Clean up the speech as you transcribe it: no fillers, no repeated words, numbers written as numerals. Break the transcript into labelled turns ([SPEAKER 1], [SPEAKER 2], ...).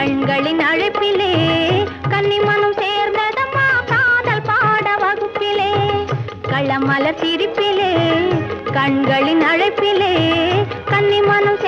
[SPEAKER 1] கண்களின் அழைப்பிலே கன்னிமனம் சேர்ந்ததம்மா காதல் பாட வகுப்பிலே களமலர் சிரிப்பிலே கண்களின் அழைப்பிலே கன்னிமனம்